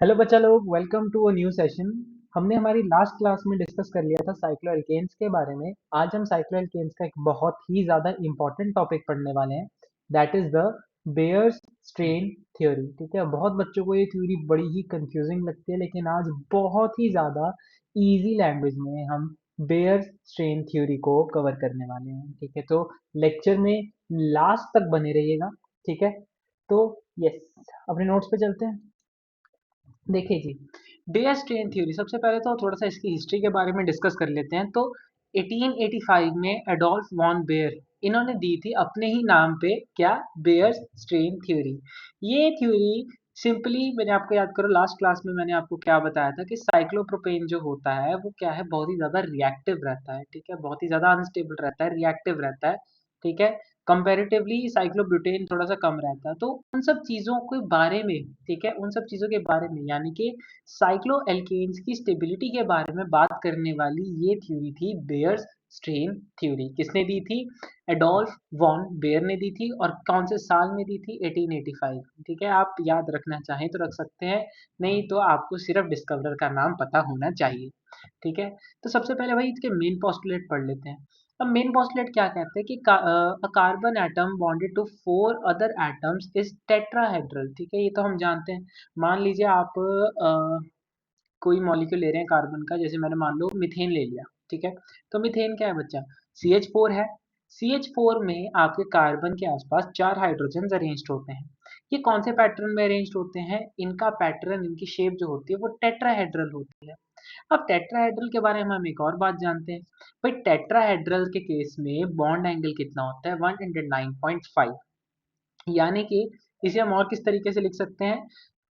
Hello बच्चा लोग, welcome to a new session. हमने हमारी लास्ट क्लास में डिस्कस कर लिया था साइक्लोएल्केन्स के बारे में। आज हम साइक्लोएल्केन्स का एक बहुत ही ज़्यादा इंपॉर्टेंट टॉपिक पढ़ने वाले हैं, that is the Baeyer's strain theory. ठीक है, बहुत बच्चों को ये थ्योरी बड़ी ही कंफ्यूजिंग लगती है, लेकिन आज बहुत ही ज़्यादा इजी लैंग्वेज में हम बेयर्स स्ट्रेन थ्योरी को कवर करने वाले हैं। ठीक है, तो लेक्चर में लास्ट तक बने रहिएगा। ठीक है, तो यस, अपने नोट्स पे चलते हैं। देखिए जी, बेयर स्ट्रेन थ्योरी, सबसे पहले तो थोड़ा सा इसकी हिस्ट्री के बारे में डिस्कस कर लेते हैं। तो 1885 में एडोल्फ वॉन बेयर, इन्होंने दी थी अपने ही नाम पे क्या, बेयर स्ट्रेन थ्योरी। ये थ्योरी सिंपली, मैंने आपको याद करो लास्ट क्लास में मैंने आपको क्या बताया था कि साइक्लोप्रोपेन जो होता है वो क्या है, बहुत ही ज़्यादा रिएक्टिव रहता है। ठीक है, बहुत ही ज़्यादा अनस्टेबल रहता है, रिएक्टिव रहता है। ठीक है, कंपैरेटिवली साइक्लोब्यूटेन थोड़ा सा कम रहता है। तो उन सब चीज़ों के बारे में, ठीक है, उन सब चीज़ों के बारे में यानी कि साइक्लोएल्केन्स की स्टेबिलिटी के बारे में बात करने वाली ये थ्योरी थी बेयर्स स्ट्रेन थ्योरी। किसने दी थी? एडोल्फ वॉन बेयर ने दी थी। और कौन से साल में दी थी? 1885। ठीक है, आप याद रखना चाहें तो रख सकते हैं, नहीं तो आपको सिर्फ डिस्कवरर का नाम पता होना चाहिए। ठीक है, तो सबसे पहले भाई इसके मेन पोस्टुलेट पढ़ लेते हैं। अब मेन पोस्टुलेट क्या कहते हैं कि a carbon atom bonded to 4 other atoms is tetrahedral. ठीक है, ये तो हम जानते हैं। मान लीजिए आप कोई मॉलिक्यूल ले रहे हैं कार्बन का, जैसे मैंने मान लो मीथेन ले लिया। ठीक है, तो मीथेन क्या है बच्चा? CH4 है। CH4 में आपके कार्बन के आसपास 4 हाइड्रोजन अरेंज्ड होते हैं। ये कौन से पैटर्न में अरेंज्ड होते हैं? इनका पैटर्न, इनकी शेप जो होती है वो टेट्राहेड्रल होती है। अब टेट्राहेड्रल के बारे में हम एक और बात जानते हैं। भाई टेट्राहेड्रल के केस में बॉन्ड एंगल कितना होता है? 109.5। यानी कि इसे हम और किस तरीके से लिख सकते हैं?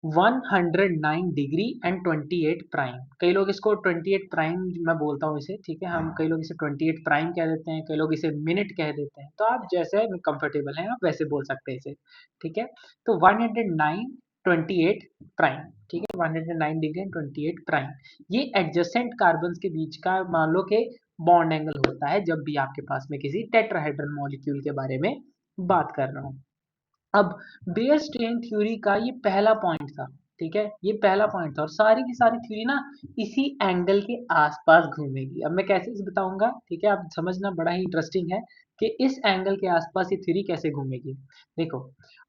109 डिग्री एंड 28 प्राइम। कई लोग इसको 28 प्राइम मैं बोलता हूँ इसे। ठीक है, हम कई लोग इसे 28 प्राइम कह देते हैं, कई लोग इसे मिनट कह देते हैं। तो आप जैसे कंफर्टेबल हैं आप वैसे बोल सकते हैं इसे। ठीक है, तो 109 28 प्राइम। ठीक है, 109 डिग्री एंड 28 प्राइम। ये एडजेसेंट कार्बन के बीच का मान लो कि बॉन्ड एंगल होता है जब भी आपके पास में किसी टेट्राहेड्रल मॉलिक्यूल के बारे में बात कर रहा हूँ। अब बेयर स्ट्रेन थ्योरी का ये पहला पॉइंट था। ठीक है, ये पहला पॉइंट था और सारी की सारी थ्योरी ना इसी एंगल के आसपास घूमेगी। अब मैं कैसे इसे बताऊंगा, ठीक है, आप समझना, बड़ा ही इंटरेस्टिंग है कि इस एंगल के आसपास ये थ्योरी कैसे घूमेगी। देखो,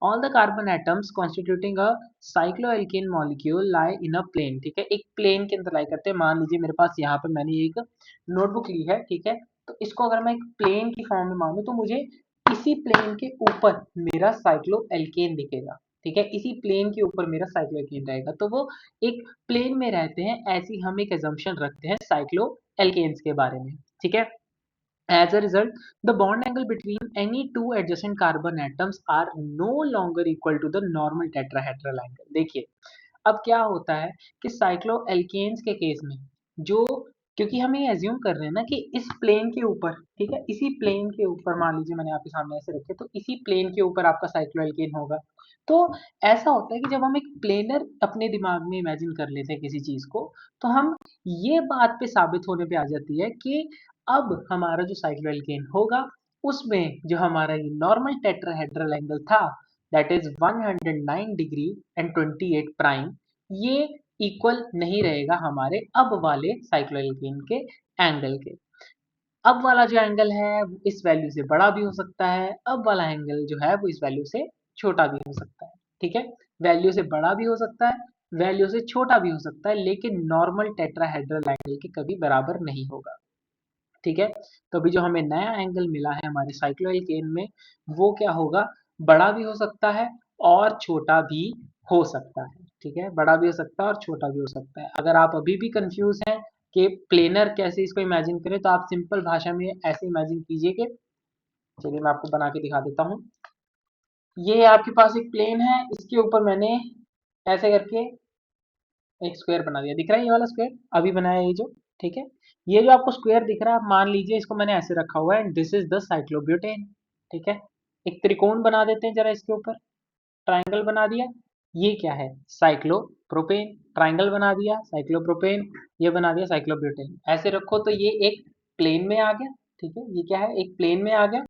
all the carbon atoms constituting a cycloalkane molecule lie in a plane. ठीक है, एक प्लेन के अंदर लाई करते हैं। मान लीजिए मेरे पास यहाँ पे मैंने एक नोटबुक ली है। ठीक है, तो इसको अगर मैं एक प्लेन की फॉर्म में मानूं तो मुझे इसी प्लेन के ऊपर मेरा साइक्लोएल्केन दिखेगा। ठीक है, इसी प्लेन के ऊपर मेरा साइक्लोएल्केन रहेगा। तो वो एक प्लेन में रहते हैं, ऐसी हम एक एजम्पशन रखते हैं साइक्लोएल्केन्स के बारे में। ठीक है, as a result, the bond angle between any two adjacent carbon atoms are no longer equal to the normal tetrahedral angle। देखिए, अब क्या होता है कि साइक्लोएल्केन्स के केस में जो, क्योंकि हम ये एज्यूम कर रहे हैं ना कि इस प्लेन के ऊपर, ठीक है, इसी प्लेन के ऊपर मान लीजिए मैंने आपके सामने ऐसे रखे, तो इसी प्लेन के ऊपर आपका साइक्लोएल्केन होगा। तो ऐसा होता है कि जब हम एक प्लेनर अपने दिमाग में इमेजिन कर लेते हैं किसी चीज को, तो हम ये बात पे साबित होने पे आ जाती है कि अब हमारा जो साइक्लोएल्केन होगा उसमें जो हमारा ये नॉर्मल टेट्राहेड्रल एंगल था, that is 109 degree and 28 prime, ये इक्वल नहीं रहेगा हमारे अब वाले साइक्लोएल्केन के एंगल के। अब वाला जो एंगल है वो इस वैल्यू से बड़ा भी हो सकता है, अब वाला एंगल जो है वो इस वैल्यू से छोटा भी हो सकता है। ठीक है, वैल्यू से बड़ा भी हो सकता है, वैल्यू से छोटा भी हो सकता है, लेकिन नॉर्मल टेट्राहेड्रल एंगल के कभी बराबर नहीं होगा। ठीक है, तो अभी जो हमें नया एंगल मिला है हमारे साइक्लोएल्केन में, वो क्या होगा? बड़ा भी हो सकता है और छोटा भी हो सकता है। ठीक है, बड़ा भी हो सकता है और छोटा भी हो सकता है। अगर आप अभी भी कंफ्यूज हैं कि प्लेनर कैसे इसको इमेजिन करें, तो आप सिंपल भाषा में ऐसे इमेजिन कीजिए कि, चलिए मैं आपको बना के दिखा देता हूँ। ये आपके पास एक प्लेन है, इसके ऊपर मैंने ऐसे करके एक स्क्वायर बना दिया। दिख रहा है ये वाला स्क्वायर अभी बनाया है ये जो? ठीक है, ये जो आपको स्क्वायर दिख रहा है, आप मान लीजिए इसको मैंने ऐसे रखा हुआ है and this is the cyclobutane. ठीक है, एक त्रिकोण बना देते हैं जरा इसके ऊपर, ट्राइंगल बना दिया। ये क्या है? साइक्लोप्रोपेन। ट्राइंगल बना दिया, साइक्लोप्रोपेन। ये बना दिया साइक्लोब्यूटेन। ऐसे रखो तो ये एक प्लेन में आ गया। ठीक है, ये क्या है? एक प्लेन में आ गया।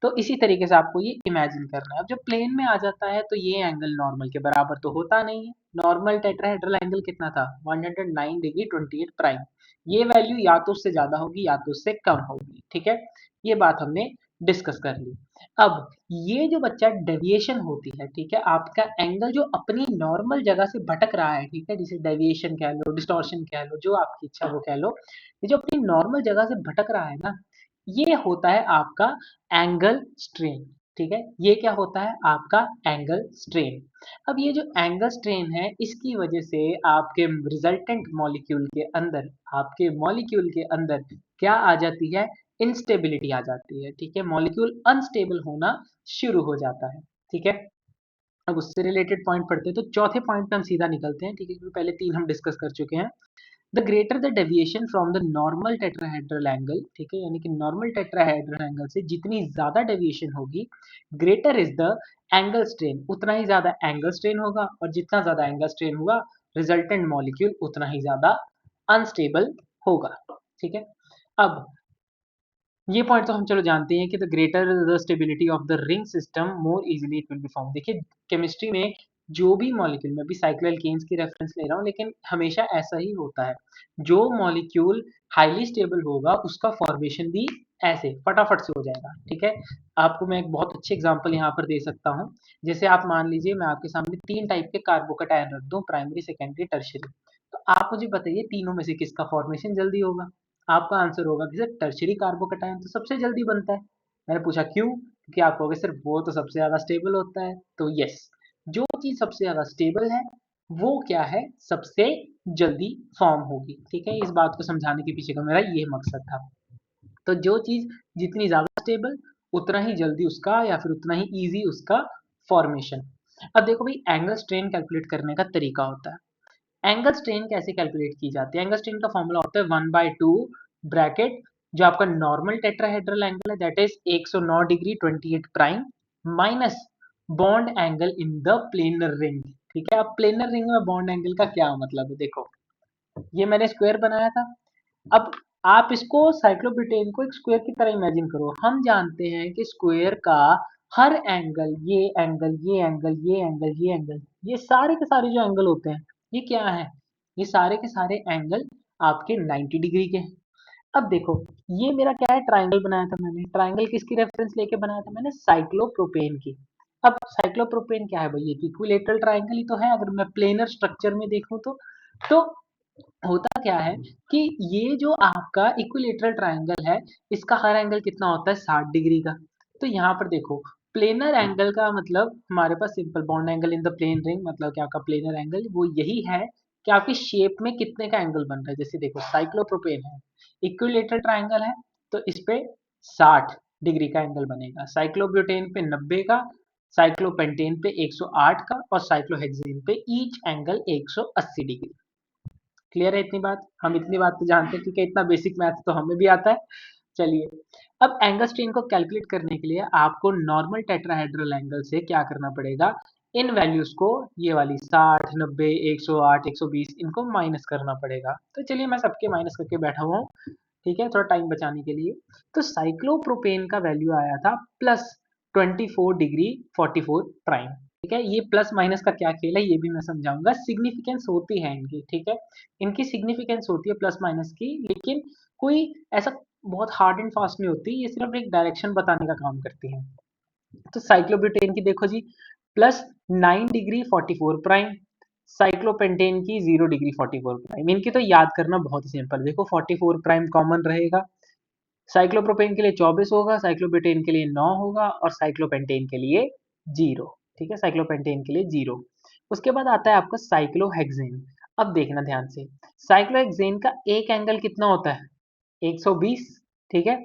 तो इसी तरीके से आपको ये इमेजिन करना है। अब जब प्लेन में आ जाता है तो ये एंगल नॉर्मल के बराबर तो होता नहीं है। नॉर्मल टेट्राहेड्रल एंगल कितना था? 109 डिग्री 28 प्राइम। ये वैल्यू या तो उससे ज्यादा होगी या तो उससे कम होगी, ठीक है। ये बात हमने डिस्कस कर ली। अब ये जो बच्चा डेविएशन होती है, ठीक है, आपका एंगल जो अपनी नॉर्मल जगह से भटक रहा है, ठीक है, जिसे डेविएशन कह लो, डिस्टॉर्शन कह लो, जो आपकी इच्छा वो कह लो, ये जो अपनी नॉर्मल जगह से भटक रहा है ना, ये होता है आपका एंगल स्ट्रेन, ठीक है। ये क्या होता है? आपका एंगल स्ट्रेन। अब ये जो एंगल स्ट्रेन है, इसकी वजह से आपके रिजल्टेंट मॉलिक्यूल के अंदर, आपके मॉलिक्यूल के अंदर क्या आ जाती है? इंस्टेबिलिटी आ जाती है, ठीक है। मॉलिक्यूल अनस्टेबल होना शुरू हो जाता है, ठीक है। अब उससे रिलेटेड पॉइंट पढ़ते हैं, तो चौथे पॉइंट पे हम सीधा निकलते हैं, ठीक है, क्योंकि पहले तीन हम डिस्कस कर चुके हैं। The greater the deviation from the normal tetrahedral angle, ठीक है, यानी कि नॉर्मल टेट्राहेड्रल एंगल से जितनी ज्यादा डेविएशन होगी, greater is the angle strain, उतना ही ज्यादा एंगल स्ट्रेन होगा, और जितना ज्यादा एंगल स्ट्रेन होगा, रिजल्टेंट मॉलिक्यूल उतना ही ज्यादा अनस्टेबल होगा, ठीक है। अब ये पॉइंट तो हम चलो जानते हैं कि the greater the stability of the ring system more easily it will be form. देखिए केमिस्ट्री में जो भी मॉलिक्यूल, मैं भी साइक्लोएल्केन्स की रेफरेंस ले रहा हूँ, लेकिन हमेशा ऐसा ही होता है, जो मॉलिक्यूल हाईली स्टेबल होगा उसका फॉर्मेशन भी ऐसे फटाफट से हो जाएगा, ठीक है। आपको मैं एक बहुत अच्छी एग्जांपल यहाँ पर दे सकता हूँ। जैसे आप मान लीजिए मैं आपके सामने तीन टाइप के कार्बोकैटायन रख दूं, प्राइमरी, सेकेंडरी, टर्शियरी, तो आप मुझे बताइए तीनों में से किसका फॉर्मेशन जल्दी होगा? आपका आंसर होगा कि सर टर्शियरी कार्बोकैटायन तो सबसे जल्दी बनता है। मैंने पूछा क्यों? क्योंकि आप कहोगे सर वो तो सबसे ज्यादा स्टेबल होता है। तो यस, जो चीज सबसे ज्यादा स्टेबल है वो क्या है? सबसे जल्दी फॉर्म होगी, ठीक है। इस बात को समझाने के पीछे का मेरा ये मकसद था। तो जो चीज जितनी ज्यादा स्टेबल, उतना ही जल्दी उसका या फिर उतना ही इजी उसका फॉर्मेशन। अब देखो भाई, एंगल स्ट्रेन कैलकुलेट करने का तरीका होता है। एंगल स्ट्रेन कैसे कैलकुलेट की जाती है? एंगल स्ट्रेन का फॉर्मूला होता है 1/2 ब्रैकेट, जो आपका नॉर्मल टेट्राहेड्रल एंगल है that is 109 degree 28 prime, minus bond angle in the planar ring, ठीक है। अब प्लेनर रिंग में बॉन्ड एंगल का क्या मतलब है? देखो, ये मैंने स्क्वायर बनाया था। अब आप इसको साइक्लोब्यूटेन को एक स्क्वायर की तरह इमेजिन करो। हम जानते हैं कि स्क्वायर का हर एंगल, ये एंगल, ये एंगल, ये एंगल, ये एंगल, ये सारे के सारे जो एंगल होते हैं, ये क्या है? ये सारे के सारे एंगल आपके 90 डिग्री के हैं। अब देखो, ये मेरा क्या है? ट्राइंगल बनाया था मैंने। ट्राइंगल किसकी रेफरेंस लेके बनाया था? मैंने साइक्लोप्रोपेन की। अब साइक्लोप्रोपेन क्या है भाई? ये इक्विलेटरल ट्राइंगल ही तो है, अगर मैं प्लेनर स्ट्रक्चर में देखूं तो होता क्या है कि ये जो आपका इक्विलेटरल ट्रायंगल है, इसका हर एंगल कितना होता है? 60 डिग्री का। तो यहाँ पर देखो, प्लेनर एंगल का मतलब हमारे पास simple bond angle in the plane ring, मतलब कि आपका प्लेनर एंगल वो यही है कि आपकी शेप में कितने का एंगल बन रहा है। जैसे देखो, साइक्लोप्रोपेन है, इक्विलेटरल ट्रायंगल है, तो इस पे 60 डिग्री का एंगल बनेगा। साइक्लोब्यूटेन पे 90 का, साइक्लोपेंटेन पे 108 का, और साइक्लोहेक्सेन पे ईच एंगल 180 डिग्री। क्लियर है इतनी बात? हम इतनी बात तो जानते हैं, ठीक है, इतना बेसिक मैथ तो हमें भी आता है। चलिए, अब एंगल स्ट्रेन को कैलकुलेट करने के लिए आपको नॉर्मल टेट्राहेड्रल एंगल से क्या करना पड़ेगा? इन वैल्यूज को, ये वाली 60, 90, 108, 120, इनको माइनस करना पड़ेगा। तो चलिए मैं सबके माइनस करके बैठा हुआ हूँ, ठीक है, थोड़ा टाइम बचाने के लिए। तो साइक्लोप्रोपेन का वैल्यू आया था प्लस 24 डिग्री 44 प्राइम, ठीक है। ये प्लस माइनस का क्या खेल है ये भी मैं समझाऊंगा। सिग्निफिकेंस होती है इनकी, ठीक है, इनकी सिग्निफिकेंस होती है प्लस माइनस की, लेकिन कोई ऐसा बहुत हार्ड एंड फास्ट नहीं होती, ये सिर्फ एक डायरेक्शन बताने का काम करती है। तो साइक्लोब्यूटेन की देखो जी, प्लस 9 डिग्री 44 प्राइम, साइक्लोपेंटेन की 0 डिग्री 44 प्राइम। इनकी तो याद करना बहुत ही सिंपल, देखो 44 प्राइम कॉमन रहेगा, साइक्लोप्रोपेन के लिए 24 होगा, साइक्लोब्यूटेन के लिए 9 होगा, और साइक्लोपेंटेन के लिए 0, ठीक है, साइक्लोपेंटेन के लिए 0। उसके बाद आता है आपका साइक्लोहेक्सेन। अब देखना ध्यान से, साइक्लोहेक्सेन का एक एंगल कितना होता है? 120, ठीक है,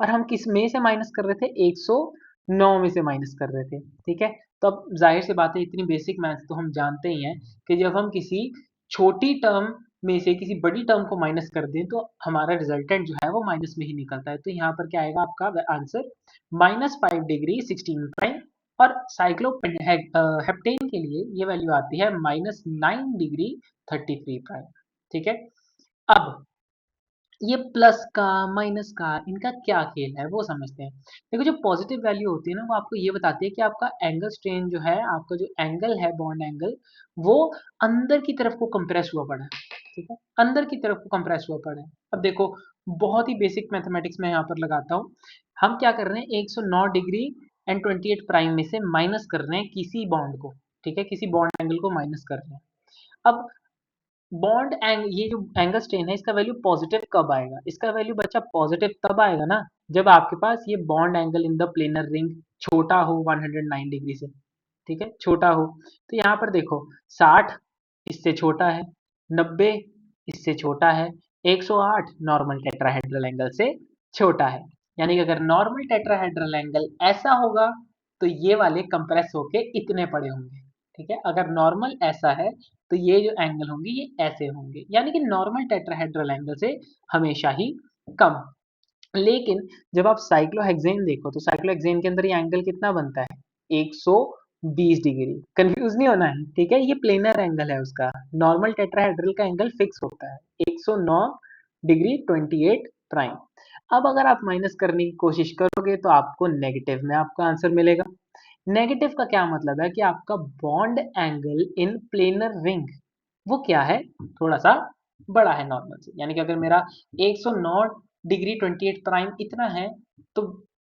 और हम किस में से माइनस कर रहे थे? 109 में से माइनस कर रहे थे, ठीक है। तो अब जाहिर सी बात है, इतनी बेसिक मैथ्स तो हम जानते ही हैं कि जब हम किसी छोटी टर्म में से किसी बड़ी टर्म को माइनस कर दें तो हमारा रिजल्टेंट जो है वो माइनस में ही निकलता है। तो यहाँ पर क्या आएगा आपका आंसर? -5 डिग्री 16 प्राइम, और साइक्लो हेप्टेन के लिए ये वैल्यू आती है -9 डिग्री 33 प्राइम, ठीक है। अब ये प्लस का माइनस का इनका क्या खेल है वो समझते हैं। देखो जो पॉजिटिव वैल्यू होती है ना वो आपको ये बताती है कि आपका एंगल स्ट्रेन जो है, आपका जो एंगल है बॉन्ड एंगल, वो अंदर की तरफ को कंप्रेस हुआ पड़ा है। ठीक है, अंदर की तरफ को कंप्रेस हुआ पड़ा है। अब देखो बहुत ही बेसिक मैथमेटिक्स में यहाँ पर लगाता हूँ। हम क्या कर रहे हैं, 109 डिग्री एंड 28 प्राइम में से माइनस कर रहे हैं किसी बॉन्ड को। ठीक है, किसी बॉन्ड एंगल को माइनस कर रहे हैं। अब बॉन्ड एंग ये जो एंगल स्ट्रेन है इसका वैल्यू पॉजिटिव कब आएगा, इसका वैल्यू बच्चा पॉजिटिव तब आएगा ना जब आपके पास ये bond angle in the planar ring छोटा हो 109 डिग्री से। ठीक है, छोटा हो। तो यहाँ पर देखो 60 इससे छोटा है, 90 इससे छोटा है, 108 नॉर्मल टेट्राहेड्रल एंगल से छोटा है। यानी कि अगर नॉर्मल टेट्राहेड्रल एंगल ऐसा होगा तो ये वाले कंप्रेस होके इतने पड़े होंगे। ठीक है, अगर नॉर्मल ऐसा है तो ये जो एंगल होंगे ये ऐसे होंगे, यानी कि नॉर्मल टेट्राहेड्रल एंगल से हमेशा ही कम। लेकिन जब आप साइक्लोहेक्सेन देखो तो साइक्लोहेक्सेन के अंदर ये एंगल कितना बनता है, 120 डिग्री। कंफ्यूज नहीं होना है, ठीक है, ये प्लेनर एंगल है उसका। नॉर्मल टेट्राहेड्रल का एंगल फिक्स होता है 109 डिग्री 28 प्राइम। अब अगर आप माइनस करने की कोशिश करोगे तो आपको नेगेटिव में आपका आंसर मिलेगा। नेगेटिव का क्या मतलब है कि आपका बॉन्ड एंगल इन प्लेनर रिंग वो क्या है, थोड़ा सा बड़ा है नॉर्मल से। यानी कि अगर मेरा 109 डिग्री 28 प्राइम इतना है तो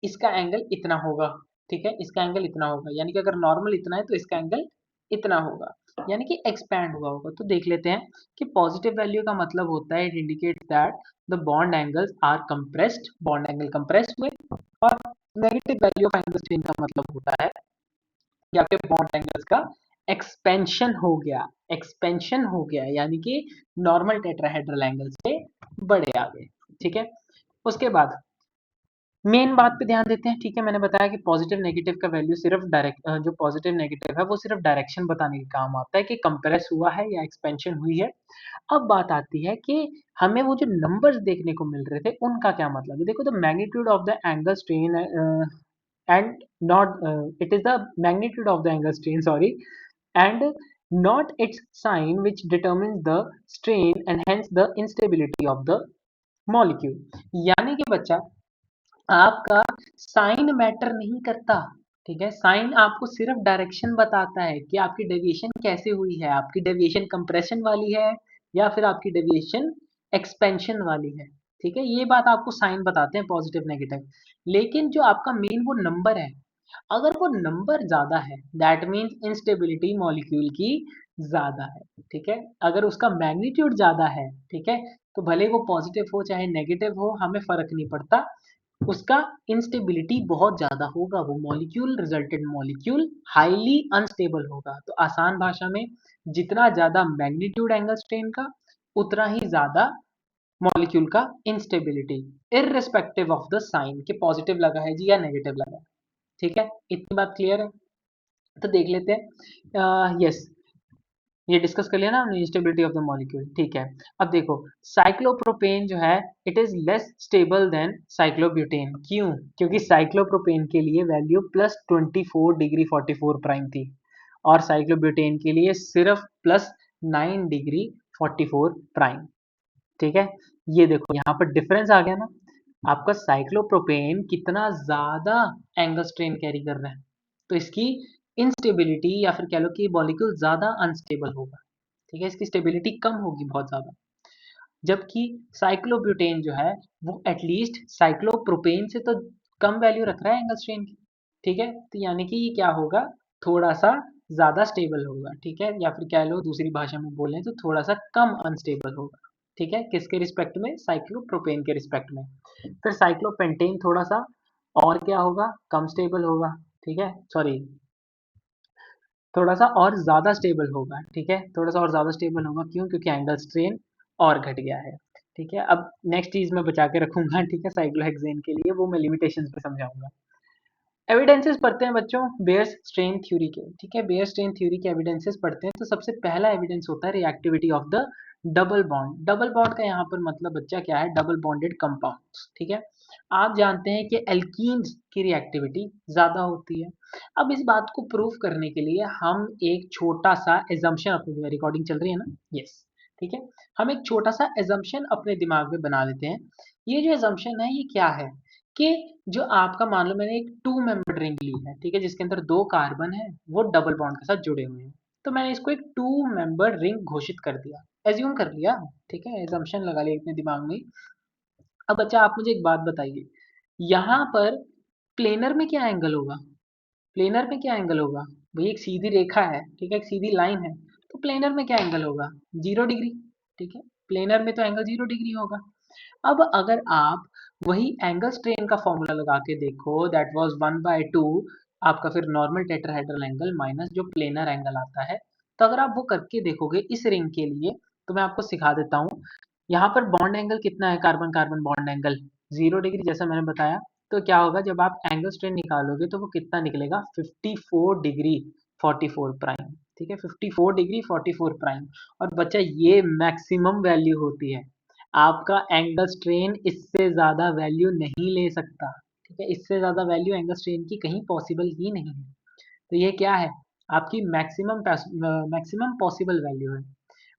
इसका एंगल इतना होगा। ठीक है, इसका एंगल इतना होगा, यानी कि अगर नॉर्मल इतना है तो इसका एंगल इतना होगा, यानी कि एक्सपैंड हुआ होगा। तो देख लेते हैं कि पॉजिटिव वैल्यू का मतलब होता है, it indicates that the bond angles are compressed, bond angle compressed हुए। और negative value of angle strain का मतलब होता है कि आपके बॉन्ड एंगल्स का एक्सपेंशन हो गया, एक्सपेंशन हो गया, यानी कि नॉर्मल टेट्राहेड्रल एंगल से बड़े आ गए। ठीक है, उसके बाद मेन बात पे ध्यान देते हैं। ठीक है, मैंने बताया कि पॉजिटिव नेगेटिव का वैल्यू सिर्फ डायरेक्ट, जो पॉजिटिव नेगेटिव है वो सिर्फ डायरेक्शन बताने के काम आता है कि कंप्रेस हुआ है या एक्सपेंशन हुई है। अब बात आती है कि हमें वो जो नंबर्स देखने को मिल रहे थे उनका क्या मतलब है। देखो the magnitude of the angle strain and not it is the magnitude of the angle strain, sorry, and not its sign which determines the strain and hence the instability of the molecule। यानी कि बच्चा आपका sign matter नहीं करता। ठीक है, sign आपको सिर्फ डायरेक्शन बताता है कि आपकी डेविएशन कैसे हुई है, आपकी डेविएशन कंप्रेशन वाली है या फिर आपकी डेविएशन एक्सपेंशन वाली है। ठीक है, ये बात आपको साइन बताते हैं पॉजिटिव नेगेटिव। लेकिन जो आपका मेन वो नंबर है, अगर वो नंबर ज्यादा है दैट मीन्स इंस्टेबिलिटी मॉलिक्यूल की ज्यादा है। ठीक है, अगर उसका मैग्नीट्यूड ज्यादा है, ठीक है, तो भले वो पॉजिटिव हो चाहे नेगेटिव हो हमें फर्क नहीं पड़ता, उसका इंस्टेबिलिटी बहुत ज्यादा होगा, वो molecule resultant molecule highly unstable होगा। तो आसान भाषा में जितना ज्यादा मैग्नीट्यूड एंगल स्ट्रेन का उतना ही ज्यादा मॉलिक्यूल का instability, irrespective of the sign कि पॉजिटिव लगा है जी या नेगेटिव लगा है। ठीक है, इतनी बात क्लियर है। तो देख लेते हैं, यस, ये डिस्कस कर लिया ना हमने इंस्टेबिलिटी ऑफ द मॉलिक्यूल। ठीक है, अब देखो साइक्लोप्रोपेन जो है it is less stable then cyclobutane. क्यों, क्योंकि साइक्लोप्रोपेन के लिए वैल्यू +24 डिग्री 44 प्राइम थी और साइक्लोब्यूटेन के लिए सिर्फ +9 डिग्री 44 प्राइम। ठीक है, ये देखो यहाँ पर डिफरेंस आ गया ना। आपका साइक्लोप्रोपेन कितना ज्यादा एंगल स्ट्रेन कैरी कर रहा है तो इसकी इंस्टेबिलिटी या फिर कह लो कि मॉलिक्यूल ज्यादा अनस्टेबल होगा। ठीक है, इसकी स्टेबिलिटी कम होगी बहुत ज्यादा। जबकि साइक्लोब्यूटेन जो है वो एटलीस्ट साइक्लोप्रोपेन से तो कम वैल्यू रख रहा है एंगल स्ट्रेन की। ठीक है, तो यानी कि ये क्या होगा, थोड़ा सा ज्यादा स्टेबल होगा। ठीक है, या फिर कह लो दूसरी भाषा में बोलें तो थोड़ा सा कम अनस्टेबल होगा। ठीक है, किसके रिस्पेक्ट में, साइक्लोप्रोपेन के रिस्पेक्ट में। फिर साइक्लोपेंटेन थोड़ा सा और क्या होगा, कम स्टेबल होगा। ठीक है, सॉरी, थोड़ा सा और ज्यादा स्टेबल होगा। ठीक है, थोड़ा सा और ज्यादा स्टेबल होगा, क्यों, क्योंकि एंगल स्ट्रेन और घट गया है। ठीक है, अब नेक्स्ट चीज मैं बचा के रखूंगा, ठीक है, साइक्लोहेक्सेन के लिए वो मैं लिमिटेशंस पे समझाऊंगा। एविडेंसेस पढ़ते हैं बच्चों बेयर्स स्ट्रेन थ्योरी के। ठीक है, बेयर स्ट्रेन थ्योरी के एविडेंसेस पढ़ते हैं तो सबसे पहला एविडेंस होता है reactivity of the double bond. Double bond का यहाँ पर मतलब बच्चा क्या है, डबल बॉन्डेड कंपाउंड्स। ठीक है, आप जानते हैं कि एल्कीन्स की रिएक्टिविटी ज्यादा होती है। अब इस बात को प्रूव करने के लिए हम एक छोटा सा एजम्पशन अपनी, रिकॉर्डिंग चल रही है ना, यस, ठीक है। हम एक छोटा सा एजम्पशन अपने दिमाग में बना लेते हैं। ये जो एजम्पशन है ये क्या है कि जो आपका मान लो मैंने एक 2 मेंबर्ड रिंग ली है, ठीक है, जिसके अंदर 2 कार्बन है, वो डबल बॉन्ड के साथ जुड़े हुए हैं। तो मैंने इसको एक 2 मेंबर्ड रिंग घोषित कर दिया, एज्यूम कर लिया, ठीक है, एजम्पशन लगा लिया अपने दिमाग में। अब बच्चा आप मुझे एक बात बताइए, यहाँ पर प्लेनर में क्या एंगल होगा? प्लेनर में क्या एंगल होगा? भई एक सीधी रेखा है, ठीक है, एक सीधी लाइन है, तो प्लेनर में क्या एंगल होगा? 0 डिग्री, ठीक है? प्लेनर में तो एंगल 0 डिग्री होगा। अब अगर आप वही एंगल स्ट्रेन का फॉर्मूला लगा के देखो, दैट वाज 1/2 आपका फिर नॉर्मल टेट्राहेड्रल एंगल माइनस जो प्लेनर एंगल आता है, तो अगर आप वो करके देखोगे इस रिंग के लिए, तो मैं आपको सिखा देता हूँ। यहाँ पर बॉन्ड एंगल कितना है? Carbon carbon bond angle 0 degree, जैसा मैंने बताया। तो क्या होगा जब आप एंगल स्ट्रेन निकालोगे तो वो कितना निकलेगा? 54 डिग्री 44 प्राइम, ठीक है, 54 डिग्री 44 प्राइम। और बच्चा ये मैक्सिमम वैल्यू होती है, आपका एंगल स्ट्रेन इससे ज़्यादा वैल्यू नहीं ले सकता, ठीक है? इससे ज़्यादा वैल्यू एंगल स्ट्रेन की कहीं पॉसिबल ही नहीं है। तो ये क्या है? आपकी मैक्सिमम पॉसिबल वैल्यू है।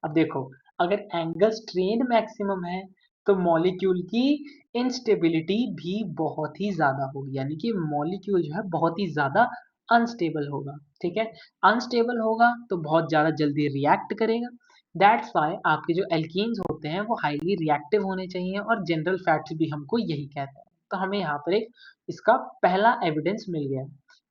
अब देखो, अगर एंगल स्ट्रेन मैक्सिमम है, तो मॉलिक्यूल की इंस्टेबिलिटी भी बहुत ही ज़्यादा होगी, यानी कि मॉलिक्यूल जो है बहुत ही ज़्यादा अनस्टेबल होगा, ठीक है? अनस्टेबल होगा तो बहुत ज़्यादा जल्दी रिएक्ट करेगा। दैट्स व्हाई आपके जो एल्कीन्स होते हैं वो हाईली रिएक्टिव होने चाहिए, और जनरल फैक्ट्स भी हमको यही कहते हैं। तो हमें यहाँ पर एक इसका पहला एविडेंस मिल गया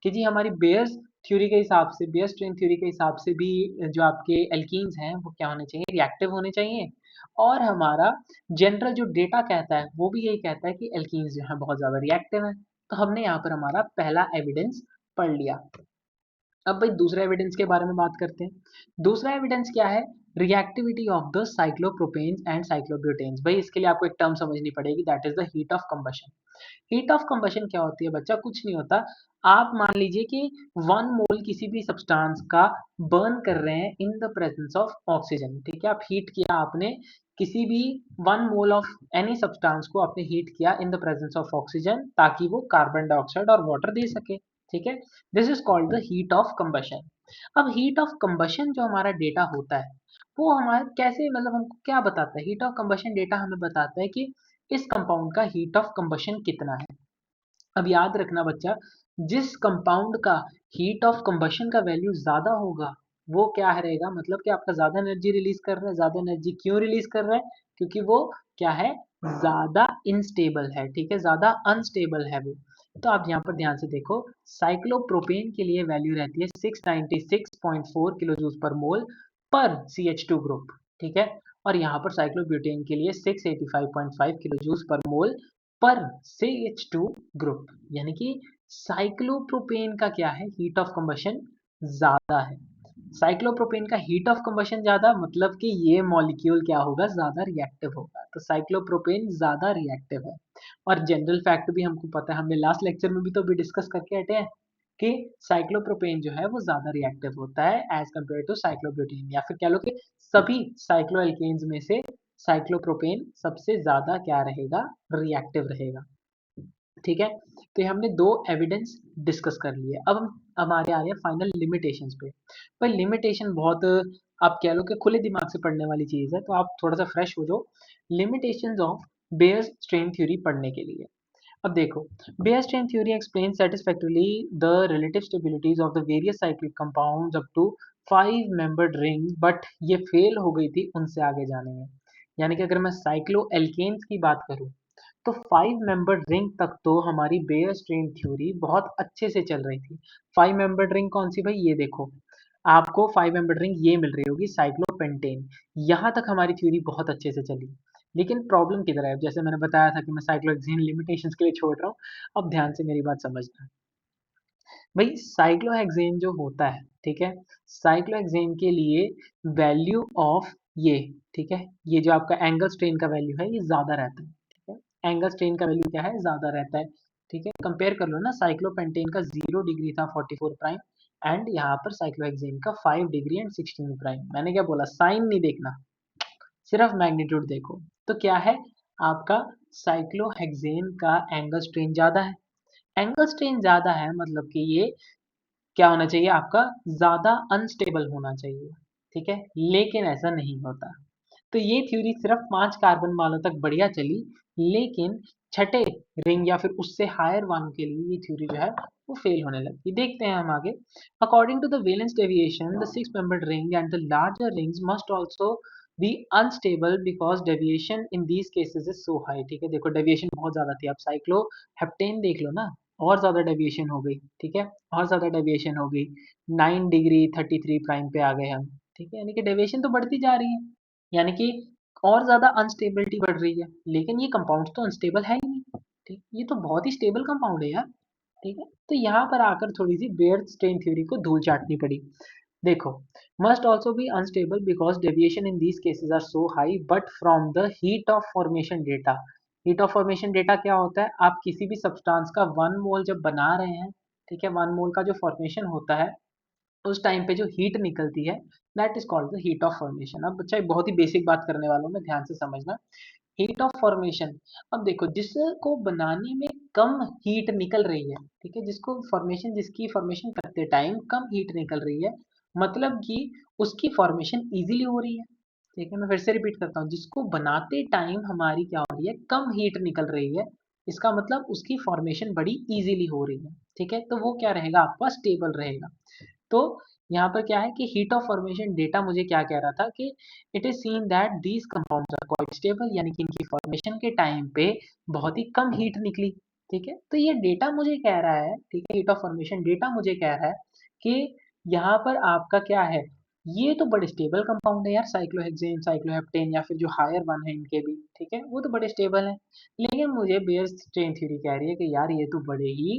कि जी हमारी बेयर्स थ्योरी के हिसाब से, बेयर स्ट्रेन थ्योरी के हिसाब से भी जो आपके एल्कीन्स हैं वो क्या होने चाहिए? रिएक्टिव होने चाहिए। और हमारा जनरल जो डेटा कहता है वो भी यही कहता है कि एल्कीन्स जो है बहुत ज़्यादा रिएक्टिव है। तो हमने यहाँ पर हमारा पहला एविडेंस पढ़ लिया। अब भाई दूसरा एविडेंस के बारे में बात करते हैं। दूसरा एविडेंस क्या है? Reactivity of the cyclopropanes and cyclobutanes. भाई इसके लिए आपको एक टर्म समझनी पड़ेगी, that is the heat of combustion. Heat of combustion क्या होती है बच्चा? कुछ नहीं होता। आप मान लीजिए कि 1 मोल किसी भी सब्सटेंस का बर्न कर रहे हैं in the presence of oxygen, ठीक है? आप हीट किया आपने किसी भी 1 मोल ऑफ एनी सब्सटेंस को आपने हीट किया in the presence of oxygen, ताकि वो कार्बन डाइऑक्साइड और वाटर दे सके, ठीक है? This is called the heat of combustion. अब हीट ऑफ कंबशन जो हमारा डेटा होता है वो हमारा कैसे, मतलब हमको क्या बताता है? हीट ऑफ कंबशन डेटा हमें बताता है कि इस कंपाउंड का हीट ऑफ कंबशन कितना है। अब याद रखना बच्चा, जिस कंपाउंड का हीट ऑफ कंबशन का वैल्यू ज्यादा होगा वो क्या रहेगा? मतलब कि आपका ज्यादा एनर्जी रिलीज कर रहा है। ज्यादा एनर्जी क्यों रिलीज कर रहा है? क्योंकि वो क्या है? ज्यादा इनस्टेबल है, ठीक है, ज्यादा अनस्टेबल है वो। तो आप यहाँ पर ध्यान से देखो, साइक्लोप्रोपेन के लिए वैल्यू रहती है 696.4 किलो जूल पर मोल पर CH2 ग्रुप, ठीक है। और यहाँ पर साइक्लोब्यूटेन के लिए 685.5 किलो जूल पर मोल पर CH2 ग्रुप, यानी कि साइक्लोप्रोपेन का क्या है? हीट ऑफ कंबशन ज्यादा है। साइक्लोप्रोपेन का हीट ऑफ कंबशन ज्यादा, मतलब कि ये मॉलिक्यूल क्या होगा? ज्यादा रिएक्टिव होगा। तो साइक्लोप्रोपेन ज्यादा रिएक्टिव है। और जनरल फैक्ट भी हमको पता है, हमने लास्ट लेक्चर में भी तो अभी डिस्कस करके हटे हैं कि साइक्लोप्रोपेन जो है वो ज्यादा रिएक्टिव होता है एज कम्पेयर टू साइक्लोब्यूटेन, या फिर कह लो कि सभी साइक्लोएल्केन्स में से साइक्लोप्रोपेन सबसे ज्यादा क्या रहेगा? रिएक्टिव रहेगा, ठीक है। तो ये हमने दो एविडेंस डिस्कस कर लिए। अब हम हमारे आ रहे हैं फाइनल लिमिटेशंस पे। पर लिमिटेशन बहुत, आप कह लो कि खुले दिमाग से पढ़ने वाली चीज है, तो आप थोड़ा सा फ्रेश हो जाओ limitations of Baeyer's strain theory पढ़ने के लिए। अब देखो, Baeyer strain theory explain satisfactorily the relative stabilities of the various cyclic compounds up to 5 membered ring, but ये फेल हो गई थी उनसे आगे जाने में। यानी कि अगर मैं साइक्लो एल्केन्स की बात करूं तो 5 मेंबर्ड रिंग तक तो हमारी बेयर स्ट्रेन थ्योरी बहुत अच्छे से चल रही थी। 5 मेंबर्ड रिंग कौन सी भाई? ये देखो, आपको 5 मेंबर्ड रिंग ये मिल रही होगी साइक्लोपेंटेन। यहाँ तक हमारी थ्योरी बहुत अच्छे से चली। लेकिन प्रॉब्लम किधर है? जैसे मैंने बताया था कि मैं साइक्लोहेक्सेन लिमिटेशंस के लिए छोड़ रहा हूँ। अब ध्यान से मेरी बात समझना। भाई साइक्लोहेक्सेन जो होता है, ठीक है, साइक्लोहेक्सेन के लिए वैल्यू ऑफ ये, ठीक है, ये जो आपका एंगल स्ट्रेन का वैल्यू है ये ज्यादा रहता है, ठीक है। एंगल स्ट्रेन का वैल्यू क्या है? ज्यादा रहता है, ठीक है। कंपेयर कर लो ना, साइक्लोपेंटेन का 0 डिग्री था 44 प्राइम, एंड यहाँ पर साइक्लोहेक्सेन का 5 डिग्री एंड 16 प्राइम। मैंने क्या बोला? साइन नहीं देखना, सिर्फ मैग्नीट्यूड देखो। तो क्या है आपका? साइक्लोहेक्सेन का एंगल स्ट्रेन ज्यादा है। एंगल स्ट्रेन ज्यादा है मतलब कि ये क्या होना चाहिए? आपका ज्यादा अनस्टेबल होना चाहिए, ठीक है, लेकिन ऐसा नहीं होता। तो ये थ्योरी सिर्फ 5 कार्बन वालों तक बढ़िया चली, लेकिन छठे रिंग या फिर उससे हायर वन के लिए ये थ्योरी जो है वो फेल होने लगती। देखते हैं हम आगे। According to the valence deviation, the 6 membered ring and the larger rings must also be unstable because deviation in these cases is so high. ठीक है, देखो डेविएशन बहुत ज्यादा थी। आप साइक्लोहेप्टेन देख लो ना, और ज्यादा डेविएशन हो गई। ठीक है, और ज्यादा डेविएशन हो गई, 9 डिग्री 33 प्राइम पे आ गए हम। ठीक है, यानी कि डेविएशन तो बढ़ती जा रही है, यानी कि और ज़्यादा अनस्टेबिलिटी बढ़ रही है, लेकिन ये कंपाउंड तो अनस्टेबल है ही नहीं। ठीक, ये तो बहुत ही स्टेबल कंपाउंड है यार। ठीक है, तो यहाँ पर आकर थोड़ी सी बेयर स्ट्रेन थ्योरी को धूल चाटनी पड़ी। देखो, must also be unstable because deviation in these cases are so high, but from the heat of formation data. Heat of formation data क्या होता है? आप किसी भी सब्सटेंस का 1 मोल जब बना रहे हैं, ठीक है, 1 मोल का जो फॉर्मेशन होता है, उस टाइम पे जो हीट निकलती है, that is called the heat of formation. अब बच्चा एक बहुत ही बेसिक बात करने वाला हूँ मैं, ध्यान से समझना। हीट ऑफ फॉर्मेशन, अब देखो जिसको बनाने में कम हीट निकल रही है, ठीक है, जिसकी फॉर्मेशन करते टाइम कम हीट निकल रही है, मतलब कि उसकी फॉर्मेशन इजीली हो रही है। ठीक है, मैं फिर से रिपीट करता हूँ, जिसको बनाते टाइम हमारी क्या हो रही है, कम हीट निकल रही है, इसका मतलब उसकी फॉर्मेशन बड़ी इजीली हो रही है। ठीक है, तो वो क्या रहेगा, आपका स्टेबल रहेगा। तो यहाँ पर क्या है कि हीट ऑफ फॉर्मेशन डेटा मुझे क्या कह रहा था कि it is seen that these compounds are quite stable, यानी कि इनकी फॉर्मेशन के टाइम पे बहुत ही कम हीट निकली। ठीक है, तो ये डेटा मुझे कह रहा है, ठीक है, हीट ऑफ फॉर्मेशन डेटा मुझे कह रहा है कि यहाँ पर आपका क्या है, ये तो बड़े स्टेबल कंपाउंड है यार, साइक्लोहेक्सेन, साइक्लोहेप्टेन या फिर जो हायर वन है इनके भी, ठीक है, वो तो बड़े स्टेबल हैं। लेकिन मुझे बेयर स्ट्रेन थ्योरी कह रही है कि यार ये तो बड़े ही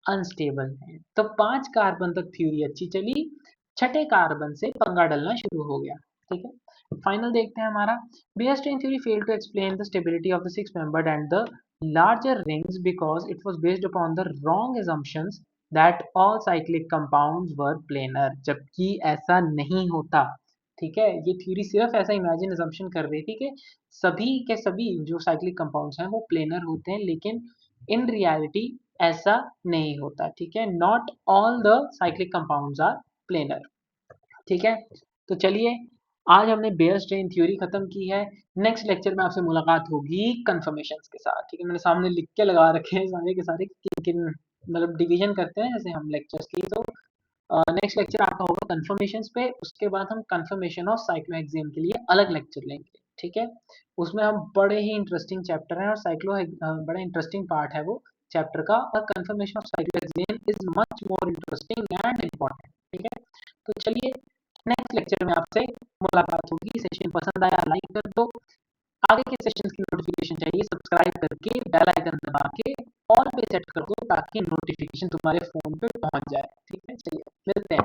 अनस्टेबल है। तो 5 कार्बन तक थ्योरी अच्छी चली, छठे कार्बन से पंगा डलना शुरू हो गया। ठीक है, फाइनल देखते हैं हमारा। Baeyer strain theory failed to explain the stability of the 6 membered and the larger rings because it was based upon the wrong assumptions that all cyclic compounds were planar, जबकि ऐसा नहीं होता। ठीक है, ये थ्योरी सिर्फ ऐसा इमेजिन assumption कर रही थी कि सभी के सभी जो साइक्लिक कंपाउंड्स हैं वो प्लेनर होते हैं, लेकिन इन रियलिटी ऐसा नहीं होता। ठीक है, not all the cyclic compounds are planar. ठीक है, तो चलिए, आज हमने बेयर स्ट्रेन थ्योरी खत्म की है। नेक्स्ट लेक्चर में आपसे मुलाकात होगी कंफर्मेशंस के साथ। ठीक है, मैंने सामने लिख के लगा रखे हैं सारे के सारे किन मतलब डिवीजन करते हैं जैसे हम लेक्चर्स की। तो नेक्स्ट लेक्चर आपका होगा कंफर्मेशंस पे, उसके बाद हम कंफर्मेशन ऑफ साइक्लोहेक्सेन के लिए अलग लेक्चर लेंगे। ठीक है, उसमें हम बड़े ही इंटरेस्टिंग चैप्टर हैं, और बड़ा इंटरेस्टिंग पार्ट है वो चैप्टर का, और confirmation of cyclohexane is much more interesting and important. ठीक है, तो चलिए, नेक्स्ट लेक्चर में आपसे मुलाकात होगी। सेशन पसंद आया लाइक कर दो, आगे के सेशंस की नोटिफिकेशन चाहिए सब्सक्राइब करके बेल आइकन दबा के ऑल पे सेट कर दो, ताकि नोटिफिकेशन तुम्हारे फोन पे पहुंच जाए। ठीक है, चलिए मिलते हैं।